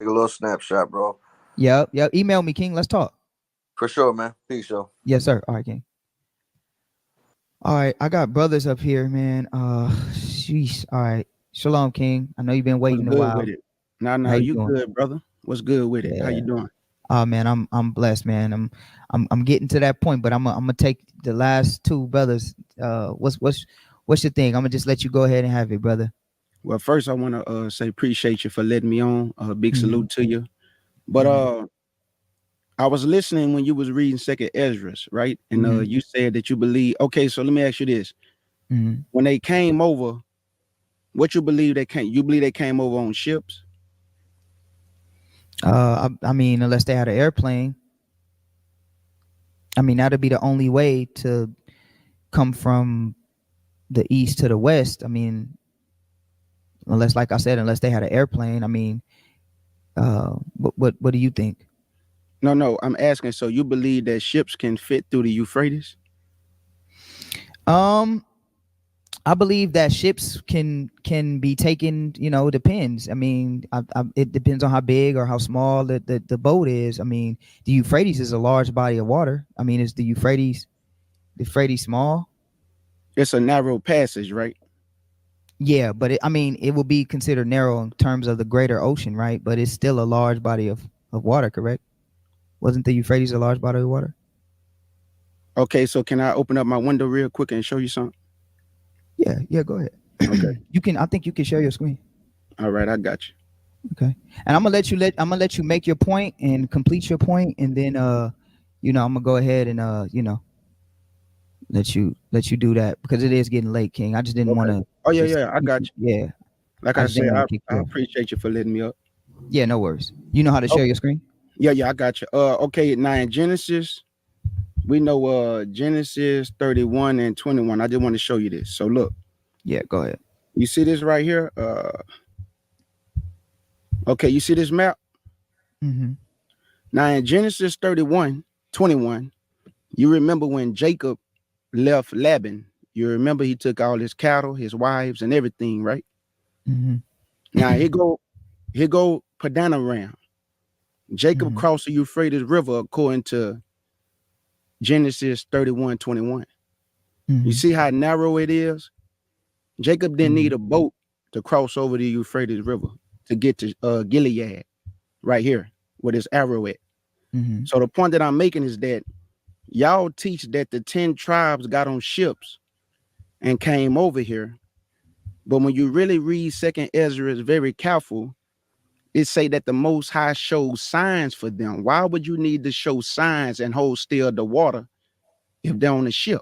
Take a little snapshot, bro. Yep. Email me, King. Let's talk. For sure, man. Peace, yo. Yes, sir. All right, King. All right, I got brothers up here, man. Sheesh. All right. Shalom, King. I know you've been What's waiting a good with while. it? No, How you you doing? good, brother. What's good with it? How Yeah. you doing? Oh man, I'm blessed, man. I'm getting to that point, but I'm gonna take the last two brothers. What's your thing? I'm gonna just let you go ahead and have it, brother. Well, first I want to say appreciate you for letting me on. Big Mm-hmm. salute to you. But I was listening when you was reading Second Ezra, right? And Mm-hmm. you said that you believe. Okay, so let me ask you this: Mm-hmm. when they came over, what you believe they came? You believe they came over on ships? I mean, unless they had an airplane, I mean that'd be the only way to come from the east to the west. I mean, unless, like I said, unless they had an airplane. I mean, what do you think? No. I'm asking. So you believe that ships can fit through the Euphrates? Um, I believe that ships can be taken. Depends. I mean, it depends on how big or how small the boat is. I mean, the Euphrates is a large body of water. I mean, is the Euphrates small? It's a narrow passage, right? Yeah, but I mean, it will be considered narrow in terms of the greater ocean, right? But it's still a large body of water, correct? Wasn't the Euphrates a large body of water? Okay, so can I open up my window real quick and show you something? Yeah. Go ahead. Okay. You can. I think you can share your screen. All right, I got you. Okay. And I'm gonna let you make your point and complete your point, and then I'm gonna go ahead and let you do that because it is getting late, King. I just didn't want Okay. to Oh yeah, just yeah, I got you. yeah. Like I I just didn't said, want I, to kick I you off. appreciate you for letting me up. Yeah, no worries. You know how to share Okay. your screen? Yeah, I got you. Okay, now in Genesis, we know Genesis 31 and 21. I just want to show you this. So look, Yeah, go ahead. you see this right here? Okay, you see this map? Mm-hmm. Now in Genesis 31:21, you remember when Jacob left Laban, you remember he took all his cattle, his wives, and everything, right? Mm-hmm. Now here go Padanaram. Jacob Mm-hmm. crossed the Euphrates River according to Genesis 31:21. You Mm-hmm. see how narrow it is? Jacob didn't Mm-hmm. need a boat to cross over the Euphrates River to get to Gilead, right here, where this arrow at. Mm-hmm. So the point that I'm making is that y'all teach that the 10 tribes got on ships and came over here. But when you really read Second Ezra, is very careful, it say that the Most High shows signs for them. Why would you need to show signs and hold still the water if they're on a ship?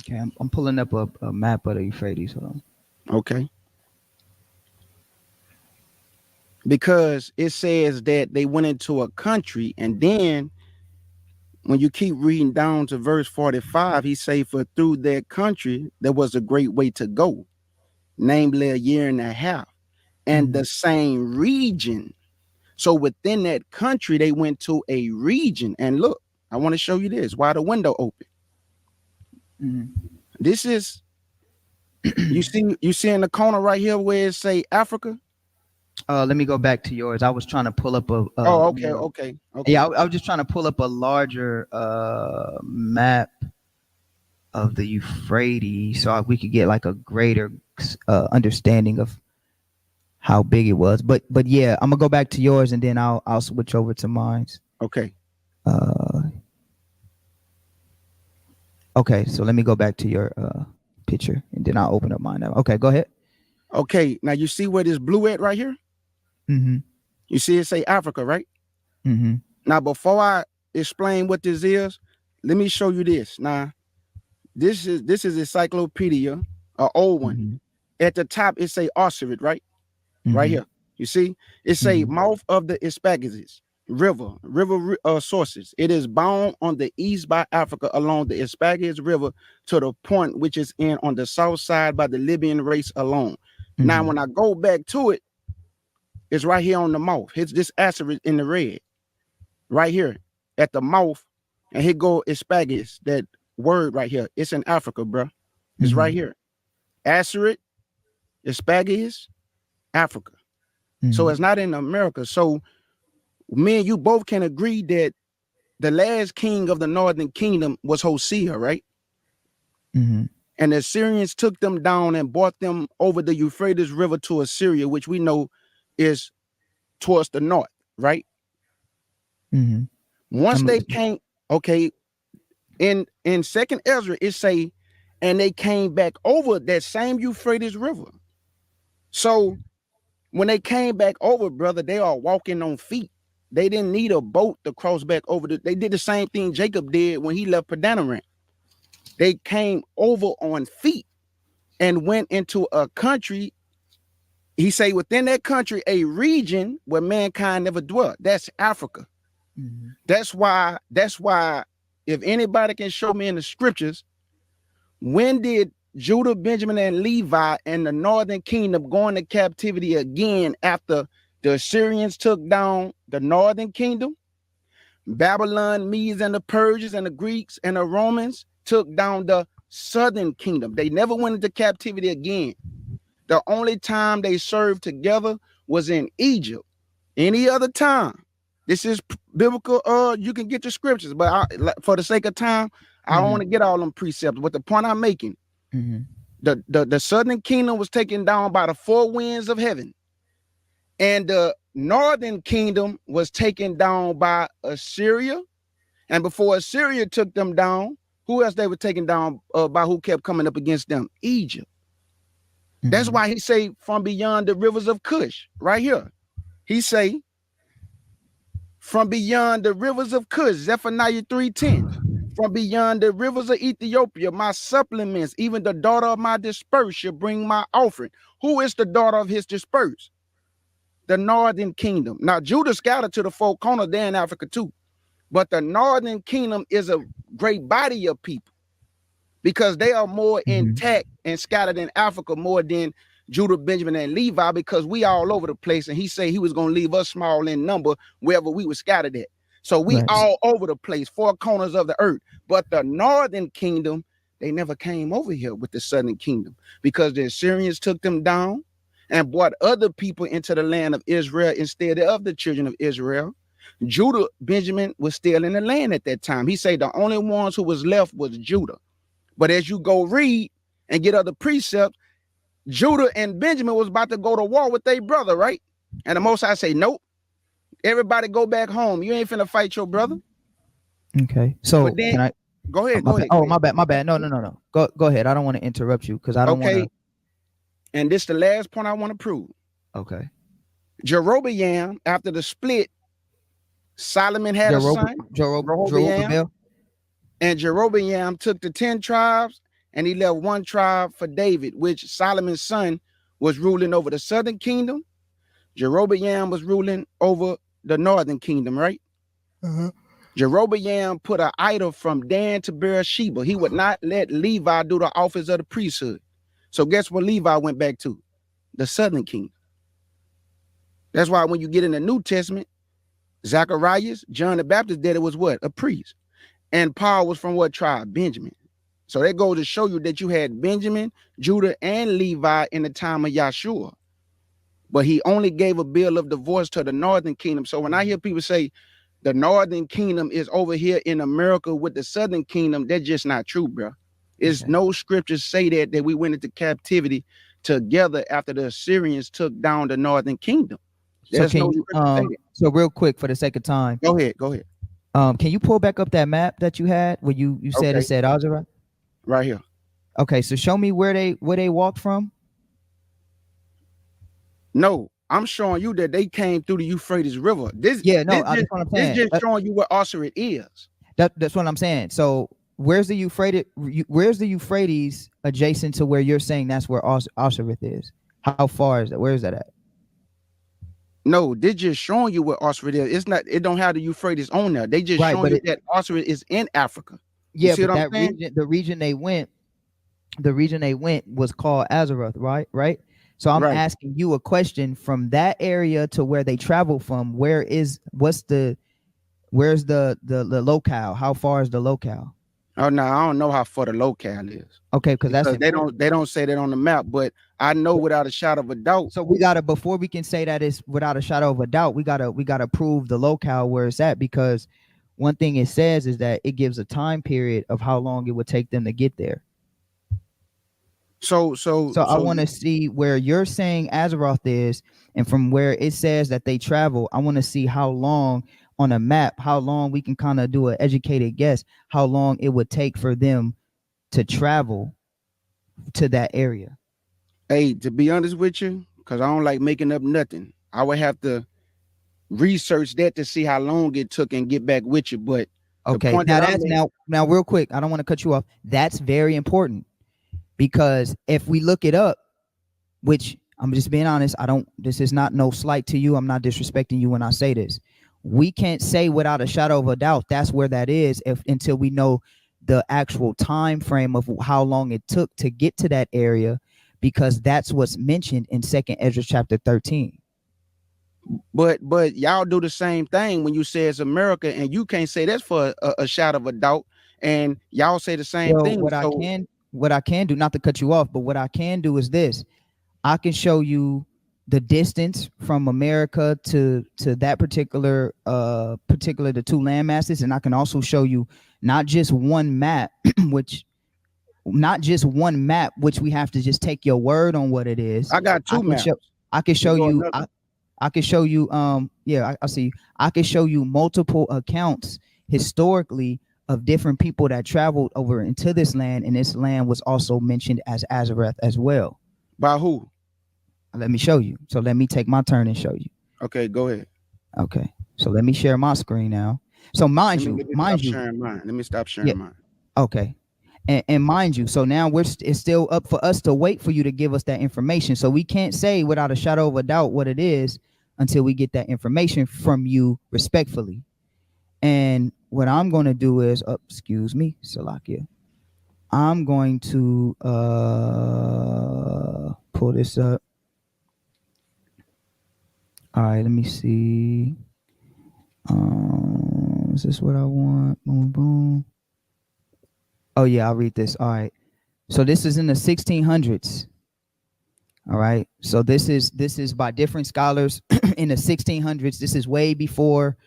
Okay, I'm pulling up a map of the Euphrates. Hold on. Okay. Because it says that they went into a country, and then when you keep reading down to verse 45, he say, for through that country there was a great way to go, namely a year and a half, and Mm-hmm. the same region. So within that country, they went to a region. And look, I want to show you this. Why the window open? Mm-hmm. This is you see in the corner right here where it say Africa. Let me go back to yours. I was trying to pull up Oh, okay, more. okay, Yeah, okay. I was just trying to pull up a larger map of the Euphrates so we could get like a greater understanding of how big it was. But yeah, I'm gonna go back to yours and then I'll switch over to mine. Okay. Uh, okay, so let me go back to your picture and then I'll open up mine now. Okay, go ahead. Okay. Now you see where this blue at right here? Mm-hmm. You see it say Africa, right? Mm-hmm. Now, before I explain what this is, let me show you this. Now, this is encyclopedia, an old one. Mm-hmm. At the top, it say arzareth, right? Right Mm-hmm. here. You see? It say Mm-hmm. mouth of the Espagasis, river sources. It is bound on the east by Africa along the Espagis River to the point which is in on the south side by the Libyan race alone. Now, Mm-hmm. when I go back to it, it's right here on the mouth. It's this asterisk in the red, right here at the mouth. And here go Espagis, that word right here. It's in Africa, bro. It's Mm-hmm. right here. Asterisk, Espagis, Africa. So it's not in America. So me and you both can agree that the last king of the northern kingdom was Hosea, right? And the Assyrians took them down and brought them over the Euphrates River to Assyria, which we know is towards the north, right? Once they came, okay, in Second Ezra, it say, and they came back over that same Euphrates River. So when they came back over, brother, they are walking on feet. They didn't need a boat to cross back over. They did the same thing Jacob did when he left Padanaram. They came over on feet and went into a country. He say within that country, a region where mankind never dwelt. That's Africa. That's why if anybody can show me in the scriptures, when did Judah, Benjamin, and Levi and the northern kingdom go into captivity again after the Assyrians took down the northern kingdom? Babylon, Medes, and the Persians, and the Greeks, and the Romans took down the southern kingdom. They never went into captivity again. The only time they served together was in Egypt. Any other time, this is biblical. You can get your scriptures, but for the sake of time, I don't want to get all them precepts. But the point I'm making, the southern kingdom was taken down by the four winds of heaven, and the northern kingdom was taken down by Assyria. And before Assyria took them down, who else they were taken down by? Who kept coming up against them? Egypt. That's why he say from beyond the rivers of Cush, right here. He say from beyond the rivers of Cush, Zephaniah 3:10. From beyond the rivers of Ethiopia, my supplements, even the daughter of my dispersed shall bring my offering. Who is the daughter of his dispersed? The northern kingdom. Now, Judah scattered to the four corners there in Africa too. But the northern kingdom is a great body of people because they are more intact and scattered in Africa more than Judah, Benjamin, and Levi, because we all over the place. And he said he was going to leave us small in number wherever we were scattered at. So we all over the place, four corners of the earth. But the northern kingdom, they never came over here with the southern kingdom because the Assyrians took them down and brought other people into the land of Israel instead of the children of Israel. Judah, Benjamin was still in the land at that time. He said the only ones who was left was Judah. But as you go read and get other precepts, Judah and Benjamin was about to go to war with their brother, right? And the Most High say, nope, everybody go back home. You ain't finna fight your brother. Okay. So then, can I go ahead? My bad. No. Go ahead. I don't want to interrupt you because I don't want to. And this is the last point I want to prove. Okay. Jeroboam, after the split, Solomon had a son, Jeroboam, and Jeroboam took the 10 tribes and he left one tribe for David, which Solomon's son was ruling over the southern kingdom. Jeroboam was ruling over the northern kingdom, right? Jeroboam put an idol from Dan to Beersheba. He would not let Levi do the office of the priesthood. So guess what Levi went back to? The southern kingdom. That's why when you get in the New Testament, Zacharias, John the Baptist, that it was what? A priest. And Paul was from what tribe? Benjamin. So that goes to show you that you had Benjamin, Judah, and Levi in the time of Yahshua. But he only gave a bill of divorce to the northern kingdom. So when I hear people say the northern kingdom is over here in America with the southern kingdom, that's just not true, bro. It's no scriptures say that we went into captivity together after the Assyrians took down the northern kingdom. There's so real quick for the sake of time. Go ahead. Can you pull back up that map that you had where you said it said arzareth? Right here. Okay, so show me where they walked from. No, I'm showing you that they came through the Euphrates River. That's what I'm saying. This just showing you where arzareth is. That's what I'm saying. So where's the Euphrates adjacent to where you're saying that's where arzareth is? How far is that? Where is that at? No, they're just showing you where arzareth is. It's not. It don't have the Euphrates on there. They just showing you that arzareth is in Africa. Yeah, but that region, the region they went was called arzareth, right? So I'm asking you a question from that area to where they travel from. Where's the locale? How far is the locale? Oh no, I don't know how far the locale is Okay, because that's because important. they don't say that on the map. But I know without a shadow of a doubt. So we gotta, before we can say that it's without a shadow of a doubt, we gotta prove the locale where it's at, because one thing it says is that it gives a time period of how long it would take them to get there. So So I want to see where you're saying Azeroth is, and from where it says that they travel, I want to see how long on a map, how long we can kind of do an educated guess, how long it would take for them to travel to that area. hey, to be honest with you, because I don't like making up nothing, I would have to research that to see how long it took and get back with you. But the Okay, point now that I that's made, now real quick. I don't want to cut you off. That's very important, because if we look it up, which I'm just being honest, I don't, this is not no slight to you. I'm not disrespecting you when I say this. We can't say without a shadow of a doubt that's where that is if until we know the actual time frame of how long it took to get to that area, because that's what's mentioned in Second Ezra chapter 13. but y'all do the same thing when you say it's America, and you can't say that's for a shadow of a doubt, and y'all say the same Well, thing. So what I can do, not to cut you off, but what I can do is this. I can show you the distance from America to that particular the two land masses, and I can also show you not just one map, which we have to just take your word on what it is. I got two maps. I can show you I can show you I see. I can show you multiple accounts historically of different people that traveled over into this land, and this land was also mentioned as Arzareth as well. By who? Let me show you. So let me take my turn and show you. Okay, go ahead. Okay. So let me share my screen now. So mind you, let me stop sharing mine. Okay. And mind you, so now it's still up for us to wait for you to give us that information. So we can't say without a shadow of a doubt what it is until we get that information from you respectfully. And what I'm going to do is, excuse me, Salakia. I'm going to pull this up. All right, let me see. Is this what I want? Boom, boom. Oh yeah, I'll read this. All right. So this is in the 1600s. All right. So this is by different scholars in the 1600s. This is way before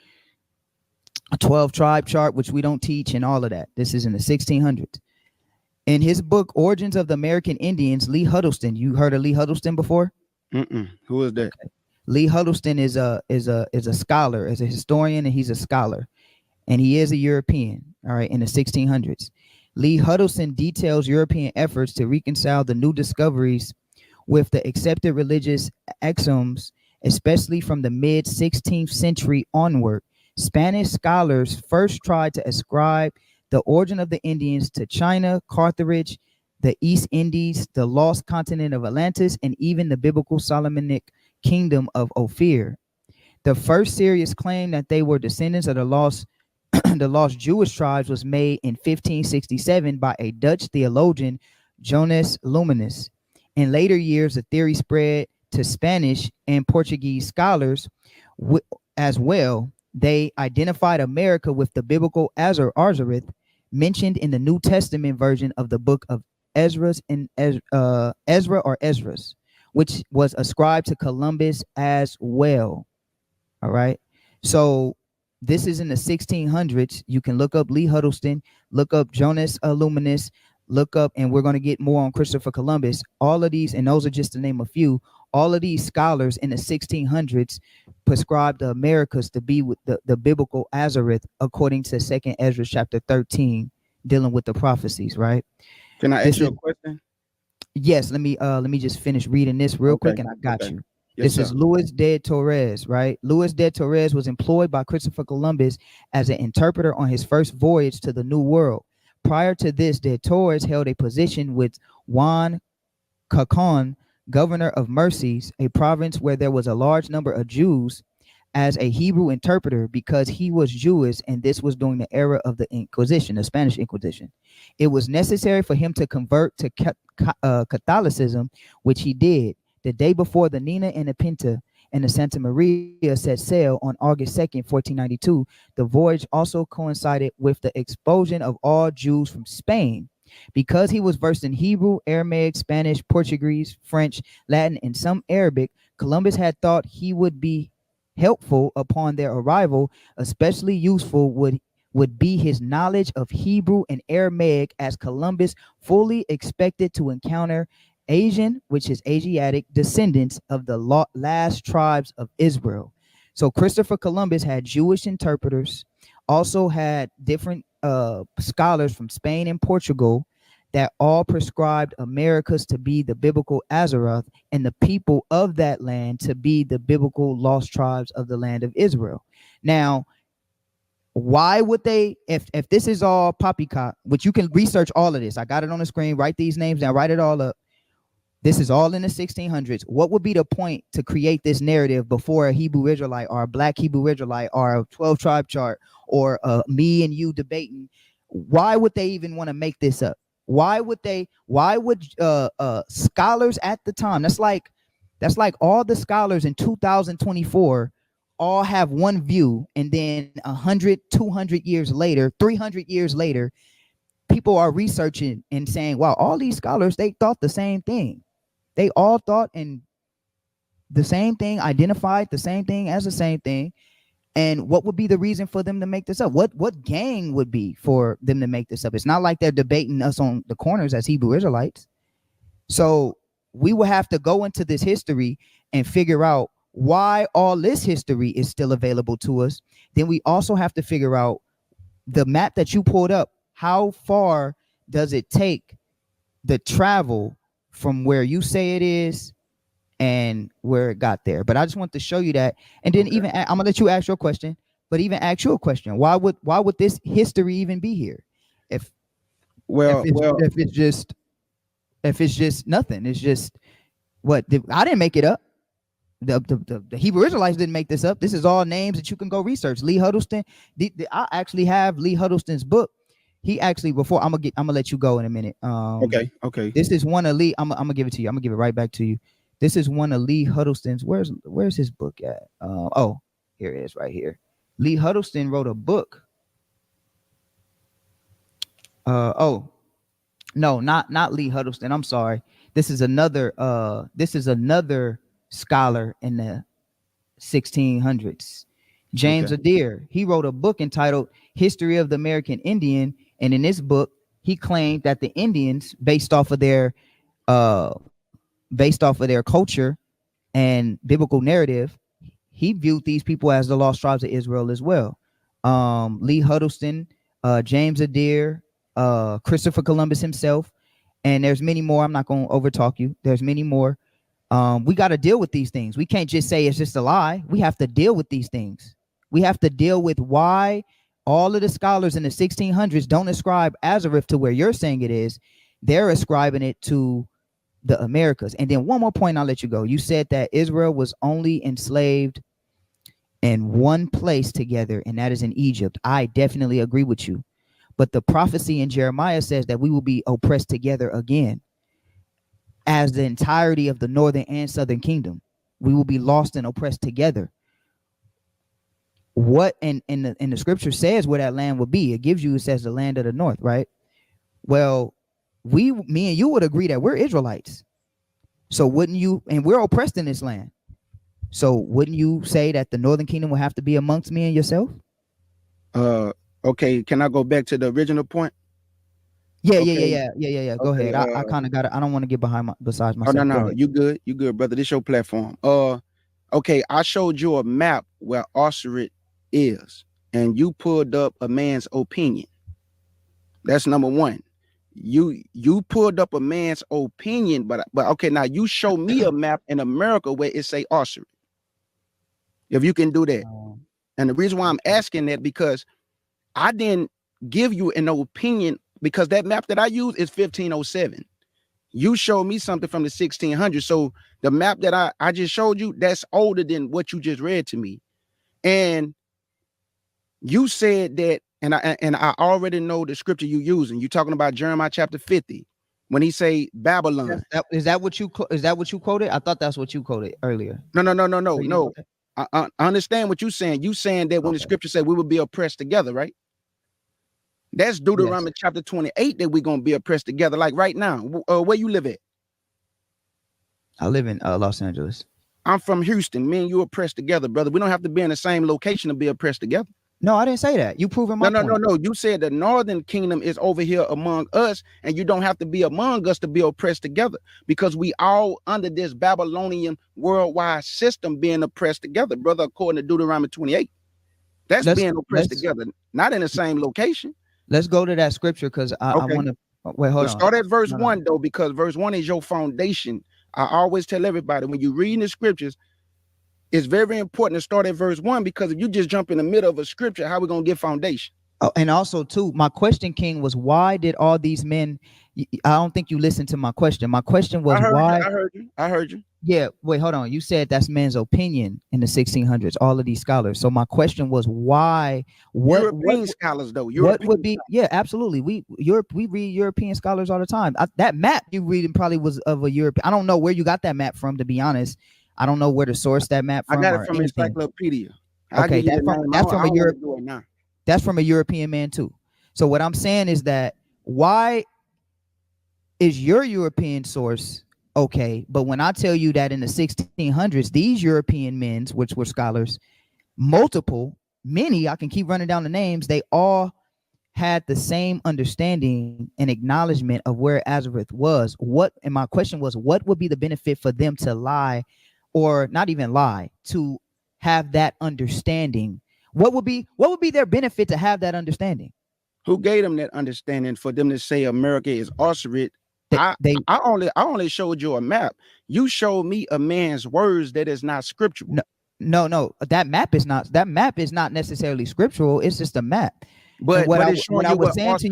a 12 tribe chart, which we don't teach, and all of that. This is in the 1600s. In his book, Origins of the American Indians, Lee Huddleston. You heard of Lee Huddleston before? Who is that? Okay. Lee Huddleston is a scholar, is a historian, and he's a scholar, and he is a European. All right, in the 1600s, Lee Huddleston details European efforts to reconcile the new discoveries with the accepted religious axioms, especially from the mid 16th century onward. Spanish scholars first tried to ascribe the origin of the Indians to China, Carthage, the East Indies, the lost continent of Atlantis, and even the biblical Solomonic kingdom of Ophir. The first serious claim that they were descendants of the lost Jewish tribes was made in 1567 by a Dutch theologian, Jonas Luminus. In later years, the theory spread to Spanish and Portuguese scholars as well. They identified America with the biblical Arzareth mentioned in the New Testament version of the book of Ezra, or Esdras, which was ascribed to Columbus as well. All right. So this is in the 1600s. You can look up Lee Huddleston, look up Jonas Luminus, look up, and we're going to get more on Christopher Columbus. All of these, and those are just to name a few, all of these scholars in the 1600s prescribed the Americas to be with the biblical Arzareth, according to Second Ezra chapter 13, dealing with the prophecies, right? Can I ask you a question? Yes, let me just finish reading this real quick, and I got you. Yes, this is Luis de Torres, right? Luis de Torres was employed by Christopher Columbus as an interpreter on his first voyage to the New World. Prior to this, de Torres held a position with Juan Cacon, governor of Mercies, a province where there was a large number of Jews, as a Hebrew interpreter because he was Jewish, and this was during the era of the Inquisition, the Spanish Inquisition. It was necessary for him to convert to Catholicism, which he did. The day before the Nina and the Pinta, and the Santa Maria set sail on August 2nd, 1492. The voyage also coincided with the expulsion of all Jews from Spain. Because he was versed in Hebrew, Aramaic, Spanish, Portuguese, French, Latin, and some Arabic, Columbus had thought he would be helpful upon their arrival. Especially useful would be his knowledge of Hebrew and Aramaic, as Columbus fully expected to encounter Asian, which is Asiatic, descendants of the last tribes of Israel. So Christopher Columbus had Jewish interpreters, also had different scholars from Spain and Portugal that all prescribed Americas to be the biblical Arzareth and the people of that land to be the biblical lost tribes of the land of Israel. Now, why would they, if this is all poppycock, which you can research all of this, I got it on the screen, write these names down, write it all up. This is all in the 1600s. What would be the point to create this narrative before a Hebrew Israelite or a black Hebrew Israelite or a 12 tribe chart or me and you debating? Why would they even want to make this up? Why would scholars at the time, that's like all the scholars in 2024 all have one view, and then 100, 200 years later, 300 years later, people are researching and saying, wow, all these scholars, they thought the same thing. They all thought in the same thing, identified the same thing as the same thing. And what would be the reason for them to make this up? What gang would be for them to make this up? It's not like they're debating us on the corners as Hebrew Israelites. So we will have to go into this history and figure out why all this history is still available to us. Then we also have to figure out the map that you pulled up. How far does it take the travel from where you say it is and where it got there? But I just want to show you that. And then even I'm gonna let you ask your question, but even ask you a question. Why would this history even be here? If it's just nothing, it's just I didn't make it up. The Hebrew Israelites didn't make this up. This is all names that you can go research. Lee Huddleston. I actually have Lee Huddleston's book. He actually, before I'm gonna let you go in a minute. Okay. This is one of Lee. I'm gonna give it to you. I'm gonna give it right back to you. This is one of Lee Huddleston's. Where's his book at? Oh, here it is, right here. Lee Huddleston wrote a book. Oh, no, not Lee Huddleston. I'm sorry. This is another scholar in the 1600s. James Adair. He wrote a book entitled History of the American Indian, and in this book, he claimed that the Indians, based off of their culture and biblical narrative, he viewed these people as the lost tribes of Israel as well. Lee Huddleston, James Adair, Christopher Columbus himself, and there's many more. I'm not going to overtalk you. There's many more. We got to deal with these things. We can't just say it's just a lie. We have to deal with these things. We have to deal with why all of the scholars in the 1600s don't ascribe Arzareth to where you're saying it is. They're ascribing it to the Americas. And then one more point, I'll let you go. You said that Israel was only enslaved in one place together, and that is in Egypt. I definitely agree with you. But the prophecy in Jeremiah says that we will be oppressed together again as the entirety of the northern and southern kingdom. We will be lost and oppressed together. What in the scripture says where that land will be. It gives you, it says the land of the north, right? Well, me and you would agree that we're Israelites. So wouldn't you, and we're oppressed in this land. So wouldn't you say that the northern kingdom will have to be amongst me and yourself? Okay. Can I go back to the original point? Yeah. Go ahead. I kind of got it. I don't want to get besides myself. Oh, no. You good, brother. This your platform. Okay. I showed you a map where arzareth is, and you pulled up a man's opinion. That's number one. You pulled up a man's opinion, but okay, now you show me a map in America where it say arzareth. If you can do that. And the reason why I'm asking that, because I didn't give you an opinion, because that map that I use is 1507. You showed me something from the 1600s. So the map that I just showed you, that's older than what you just read to me. And you said that, and I already know the scripture you're using. You're talking about Jeremiah chapter 50. when he say Babylon. Is that what you quoted? I thought that's what you quoted earlier. No. I understand what you're saying. You saying that when the scripture said we will be oppressed together, right? That's Deuteronomy chapter 28 that we're gonna be oppressed together. Like right now, where you live at? I live in Los Angeles. I'm from Houston. Me and you oppressed together, brother. We don't have to be in the same location to be oppressed together. No, I didn't say that. You proving my point. No. You said the northern kingdom is over here among us, and you don't have to be among us to be oppressed together, because we all under this Babylonian worldwide system being oppressed together, brother, according to Deuteronomy 28. That's being oppressed together, not in the same location. Let's go to that scripture, because I want to wait. Hold on. Start at verse 1 though, because verse 1 is your foundation. I always tell everybody when you read the scriptures, it's very important to start at verse 1, because if you just jump in the middle of a scripture, how are we going to get foundation? Oh, and also too, my question, King, was why did all these men? I don't think you listened to my question. My question was why. I heard you. Yeah, wait, hold on. You said that's man's opinion in the 1600s. All of these scholars. So my question was why? European scholars though. What would be? Yeah, absolutely. We read European scholars all the time. That map you reading probably was of a European. I don't know where you got that map from, to be honest. I don't know where to source that map from. I got it from encyclopedia. Okay, that's from a European. That's from a European man too. So what I'm saying is that why is your European source okay? But when I tell you that in the 1600s, these European men, which were scholars, many, I can keep running down the names, they all had the same understanding and acknowledgement of where Arzareth was. And my question was, what would be the benefit for them to lie, or not even lie, to have that understanding? What would be their benefit to have that understanding? Who gave them that understanding for them to say America is arzareth? I only showed you a map. You showed me a man's words that is not scriptural. No. That map is not necessarily scriptural. It's just a map. But what I'm saying to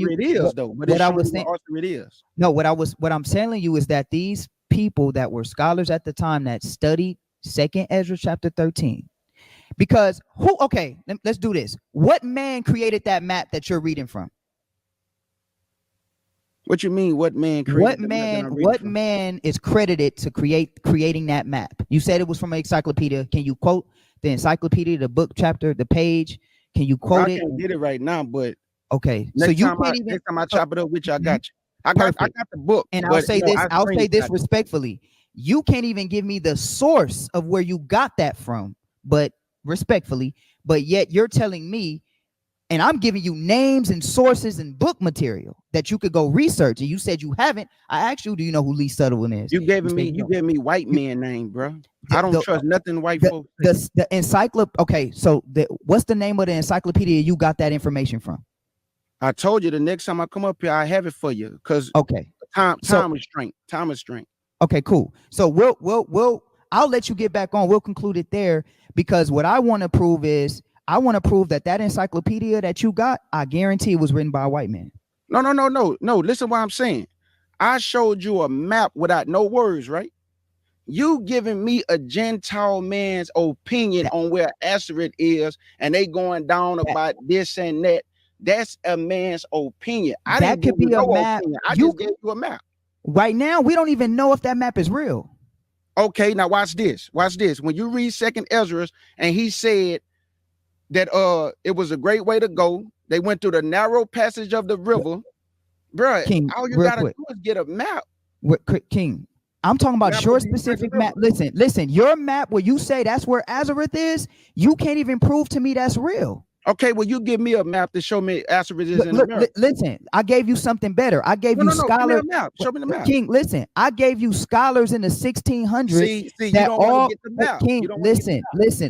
you is that these people that were scholars at the time that studied 2nd Ezra chapter 13. Because let's do this. What man created that map that you're reading from? What you mean? What man created? What man is credited to creating that map? You said it was from an encyclopedia. Can you quote the encyclopedia, the book, chapter, the page? Can you quote it? I can't get it right now, but okay. Next time I chop it up with you, I got you. I got the book. And I'll say this respectfully. You can't even give me the source of where you got that from, but respectfully, but yet you're telling me, and I'm giving you names and sources and book material that you could go research, and you said you haven't. I asked you, do you know who Lee Sutherland is? You gave me white man name, bro. I don't trust nothing white folks. The encyclopedia. Okay, so what's the name of the encyclopedia you got that information from? I told you the next time I come up here, I have it for you. Because time is strength. Time is strength. Okay, cool. So I'll let you get back on. We'll conclude it there, because what I want to prove is that encyclopedia that you got, I guarantee it was written by a white man. No. Listen to what I'm saying. I showed you a map without no words, right? You giving me a Gentile man's opinion on where Arzareth is, and they going down about this and that. That's a man's opinion. That could be a map. I just gave you a map. Right now, we don't even know if that map is real. Okay, now watch this. When you read 2nd Ezra, and he said that it was a great way to go. They went through the narrow passage of the river. Bro, all you gotta do is get a map. King, I'm talking about your specific map. Listen, your map where you say that's where Arzareth is, you can't even prove to me that's real. Okay, well, you give me a map to show me Arzareth is in America. Listen, I gave you something better. I gave you scholars. Show me the map. King, listen, I gave you scholars in the 1600s. See, you don't want to get the map. King,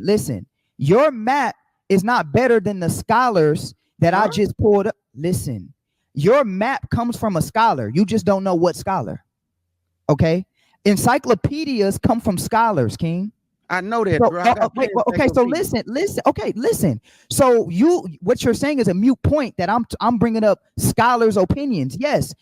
listen. Your map is not better than the scholars that I just pulled up. Listen, your map comes from a scholar. You just don't know what scholar. Okay? Encyclopedias come from scholars, King. I know that, bro. Okay, so listen. Okay, listen. So what you're saying is a mute point that I'm bringing up scholars' opinions. Yes,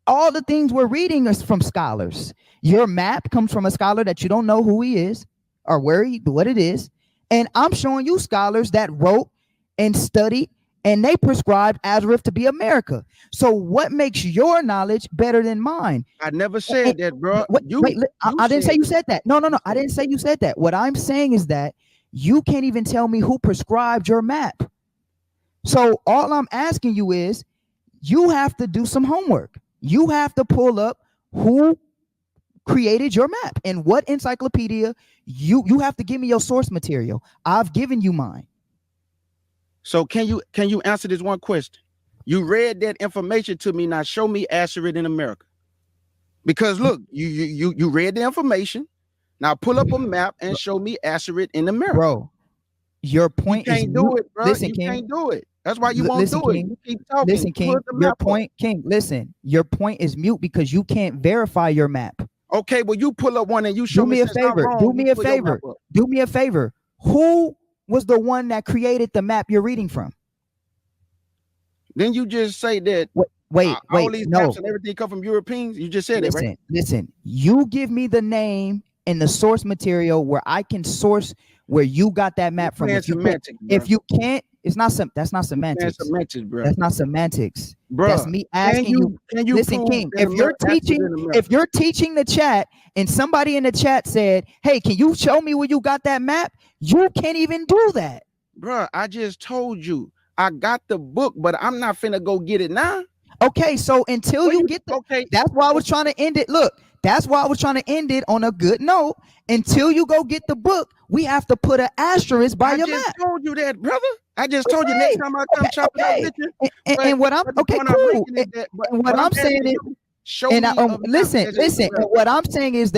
all the things we're reading is from scholars. Your map comes from a scholar that you don't know who he is or what it is, and I'm showing you scholars that wrote and studied and they prescribed Azareth to be America. So what makes your knowledge better than mine? I never said that, bro. Wait, I didn't say you said that. No, you I said didn't say you said that. What I'm saying is that you can't even tell me who prescribed your map. So all I'm asking you is, you have to do some homework. You have to pull up who created your map and what encyclopedia. You have to give me your source material. I've given you mine. So can you answer this one question? You read that information to me. Now show me asteroid in America. Because look, you read the information. Now pull up a map and show me asteroid in America. Bro, your point you is can't do it, bro. Listen, you King, can't do it. That's why you won't listen, do King, it. You keep talking. Listen, King, your point, King, listen, your point is mute because you can't verify your map. Okay, well, you pull up one and you show do me a favor. wrong, do me a favor. Do me a favor. Who was the one that created the map you're reading from? Then you just say that. Wait, all these maps and everything come from Europeans. You just said it, right? Listen. You give me the name and the source material where I can source where you got that map from. If you can't, it's not some. That's not semantics. That's not semantics, bro. That's me asking you. Can you listen, King? If you're teaching the chat and somebody in the chat said, "Hey, can you show me where you got that map?" You can't even do that, bro. I just told you I got the book, but I'm not finna go get it now. Okay, so until you get the, that's why I was trying to end it. Look, that's why I was trying to end it on a good note. Until you go get the book, we have to put an asterisk by your map. I just told you that, brother. I just told you next time I come chop it up with you. And what I'm cool. And what I'm saying is, show me. Listen. And what I'm saying is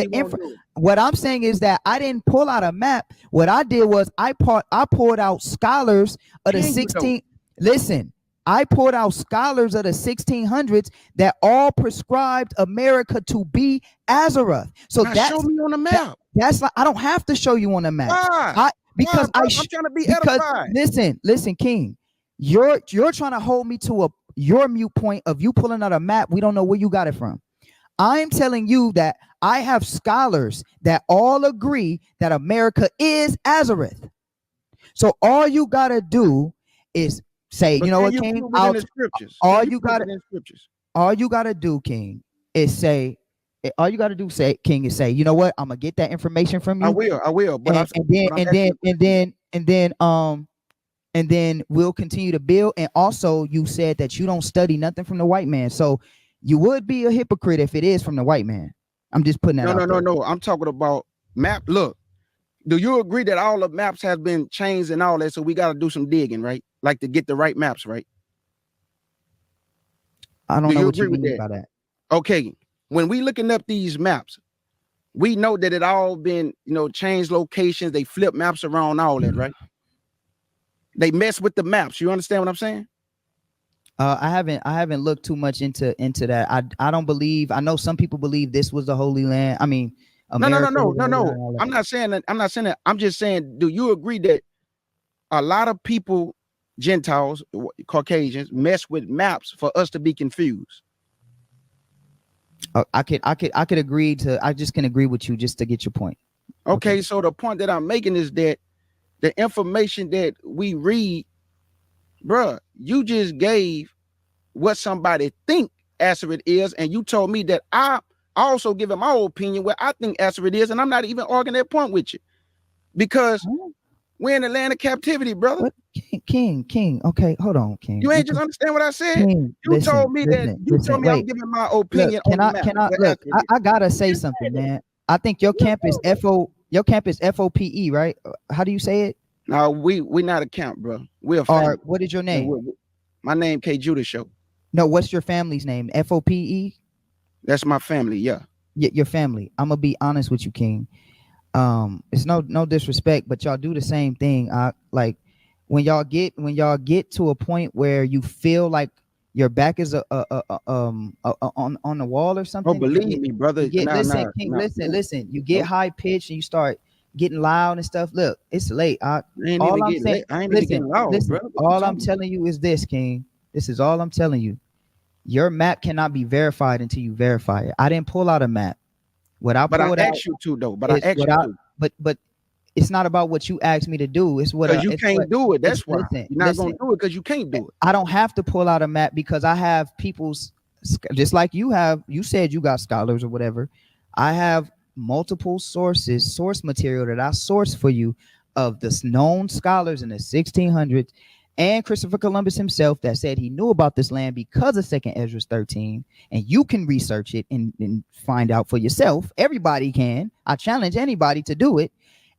what I'm saying is that I didn't pull out a map. What I did was I pulled out scholars of the 16. Listen. I pulled out scholars of the 1600s that all prescribed America to be Arzareth. So that's show me on the map. That's like, I don't have to show you on the map. Why? Because I'm trying to be edified. Listen, King, you're trying to hold me to your mute point of you pulling out a map. We don't know where you got it from. I'm telling you that I have scholars that all agree that America is Arzareth. So all you gotta do is say, you know what, King? All you gotta do, King, is say. All you gotta do, King, is say, you know what? I'm gonna get that information from you. I will. But and then we'll continue to build. And also, you said that you don't study nothing from the white man, so you would be a hypocrite if it is from the white man. I'm just putting that out there. No. I'm talking about map. Look, do you agree that all the maps have been changed and all that? So we got to do some digging, right? Like to get the right maps, right? I don't know what you mean by that. Okay, when we looking up these maps, we know that it all been, changed locations. They flip maps around, all that, right? They mess with the maps. You understand what I'm saying? I haven't looked too much into that. I don't believe. I know some people believe this was the Holy Land. I mean, America, no. I'm not saying that. I'm just saying, do you agree that a lot of people, Gentiles, Caucasians, mess with maps for us to be confused? I could agree to. I just can agree with you just to get your point. Okay, so the point that I'm making is that the information that we read, bruh, you just gave what somebody think Arzareth is, and you told me that I also give my opinion where I think Arzareth is, and I'm not even arguing that point with you because we're in the land of captivity, brother. What? King. Okay, hold on, King. You ain't just understand what I said. King, you told me I'm giving my opinion. Look, I gotta say something, man. I think your camp is FOPE, right? How do you say it? No, we not a camp, bro. We're a family. What is your name? My name K Judah Show. No, what's your family's name? FOPE? That's my family, yeah. Your family. I'm gonna be honest with you, King. It's no disrespect, but y'all do the same thing. Like when y'all get to a point where you feel like your back is on the wall or something. Oh, believe me, brother. Listen. You get high pitched and you start getting loud and stuff. Look, it's late. I ain't getting loud, bro. All I'm telling you is this, King. This is all I'm telling you. Your map cannot be verified until you verify it. I didn't pull out a map. But I asked you to though. But It's not about what you asked me to do. It's what Because you it's can't what, do it. That's why. listen, You're not listen. going to do it because you can't do it. I don't have to pull out a map because I have people's, just like you have. You said you got scholars or whatever. I have multiple source material that I source for you of the known scholars in the 1600s and Christopher Columbus himself that said he knew about this land because of 2nd Ezra 13. And you can research it and find out for yourself. Everybody can. I challenge anybody to do it.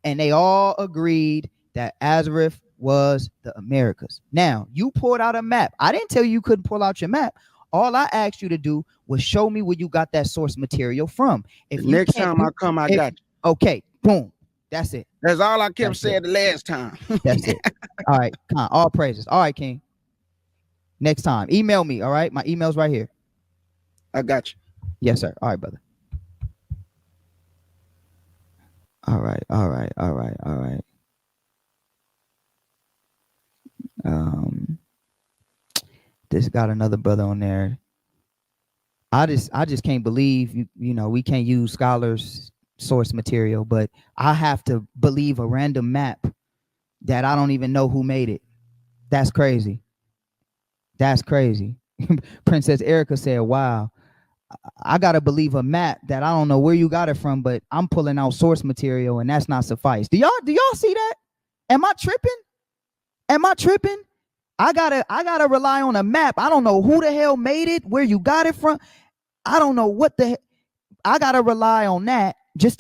And they all agreed that arzareth was the Americas. Now, you pulled out a map. I didn't tell you couldn't pull out your map. All I asked you to do was show me where you got that source material from. If The you next can't, time I come, I got you. okay, boom. That's it. That's all I kept That's saying it. the last time. That's it. All right, Con, all praises. All right, King. Next time, email me. All right, my email's right here. I got you. Yes, sir. All right, brother. All right, all right, all right, all right. This got another brother on there. I just can't believe you know we can't use scholars source material, but I have to believe a random map that I don't even know who made it. That's crazy. That's crazy. Princess Erica said, wow, I gotta believe a map that I don't know where you got it from, but I'm pulling out source material and that's not suffice. Do y'all see that? Am I tripping? Am I tripping? I gotta rely on a map. I don't know who the hell made it, where you got it from. I don't know what the I gotta rely on that.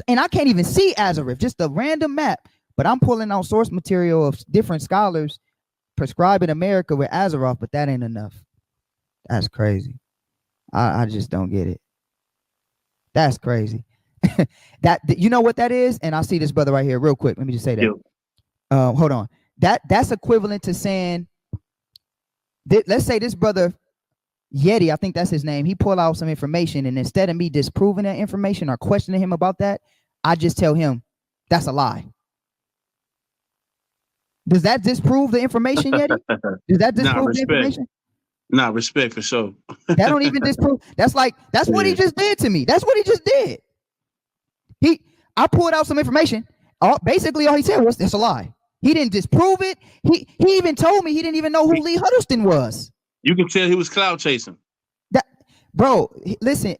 And I can't even see arzareth, just a random map. But I'm pulling out source material of different scholars prescribing America with arzareth, but that ain't enough. That's crazy. I just don't get it. That's crazy. That you know what that is? And I see this brother right here, real quick. Let me just say that. Hold on. That's equivalent to saying, let's say this brother Yeti, I think that's his name. He pulled out some information, and instead of me disproving that information or questioning him about that, I just tell him that's a lie. Does that disprove the information, Yeti? Does that disprove the information? Nah, respect for sure. That don't even disprove. That's what he just did to me. That's what he just did. I pulled out some information. Basically all he said was it's a lie. He didn't disprove it. He even told me he didn't even know who Lee Huddleston was. You can tell he was cloud chasing. Bro, listen,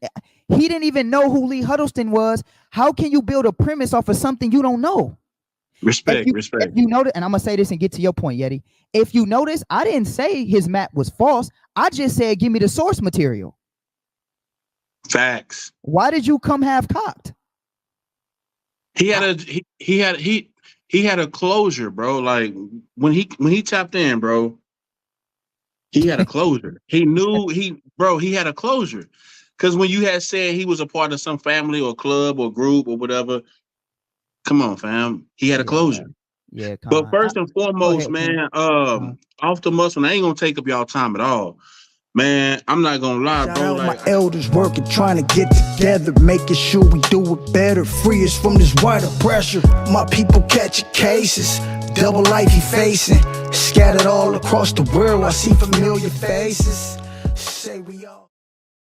he didn't even know who Lee Huddleston was. How can you build a premise off of something you don't know? Respect. If you notice, and I'm gonna say this and get to your point, Yeti. If you notice, I didn't say his map was false. I just said give me the source material. Facts. Why did you come half cocked? He had a closure, bro. Like when he tapped in, bro, he had a closure. He knew he had a closure. Because when you had said he was a part of some family or club or group or whatever, come on, fam. He had a closure. Yeah. But first and foremost, man, off the muscle, I ain't gonna take up y'all time at all. Man, I'm not gonna lie, Shout bro. out my elders working, trying to get together, making sure we do it better. Free us from this white pressure. My people catching cases, double life he facing. Scattered all across the world, I see familiar faces. Say we all.